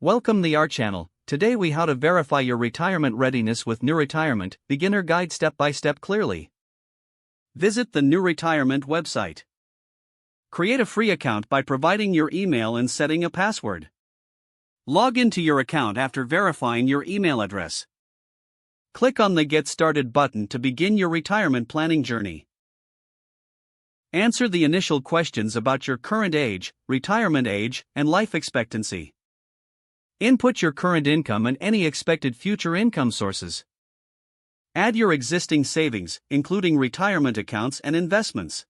Welcome to our channel. Today we how to verify your retirement readiness with NewRetirement, beginner guide step by step clearly. Visit the NewRetirement website. Create a free account by providing your email and setting a password. Log into your account after verifying your email address. Click on the Get Started button to begin your retirement planning journey. Answer the initial questions about your current age, retirement age, and life expectancy. Input your current income and any expected future income sources. Add your existing savings, including retirement accounts and investments.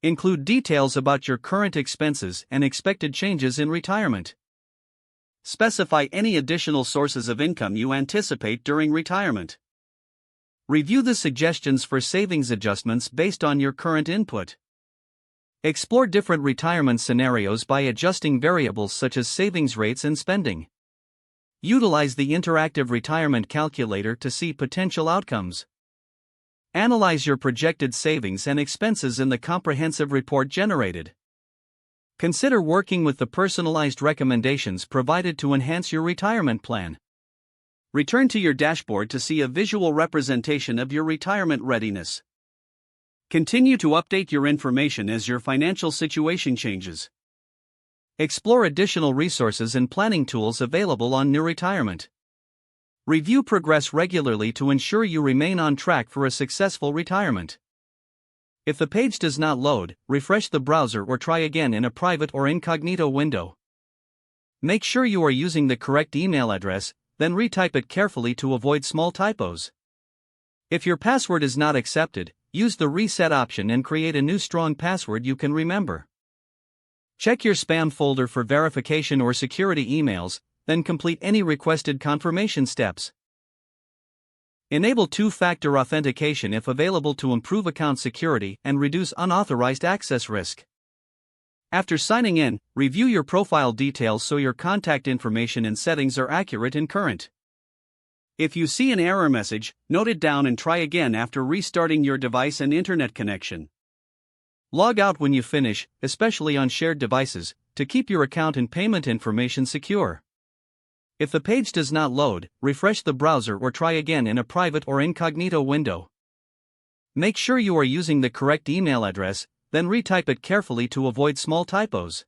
Include details about your current expenses and expected changes in retirement. Specify any additional sources of income you anticipate during retirement. Review the suggestions for savings adjustments based on your current input. Explore different retirement scenarios by adjusting variables such as savings rates and spending. Utilize the interactive retirement calculator to see potential outcomes. Analyze your projected savings and expenses in the comprehensive report generated. Consider working with the personalized recommendations provided to enhance your retirement plan. Return to your dashboard to see a visual representation of your retirement readiness. Continue to update your information as your financial situation changes. Explore additional resources and planning tools available on NewRetirement. Review progress regularly to ensure you remain on track for a successful retirement. If the page does not load, refresh the browser or try again in a private or incognito window. Make sure you are using the correct email address, then retype it carefully to avoid small typos. If your password is not accepted, use the reset option and create a new strong password you can remember. Check your spam folder for verification or security emails, then complete any requested confirmation steps. Enable two-factor authentication if available to improve account security and reduce unauthorized access risk. After signing in, review your profile details so your contact information and settings are accurate and current. If you see an error message, note it down and try again after restarting your device and internet connection. Log out when you finish, especially on shared devices, to keep your account and payment information secure. If the page does not load, refresh the browser or try again in a private or incognito window. Make sure you are using the correct email address, then retype it carefully to avoid small typos.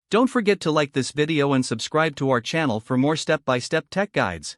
Don't forget to like this video and subscribe to our channel for more step-by-step tech guides.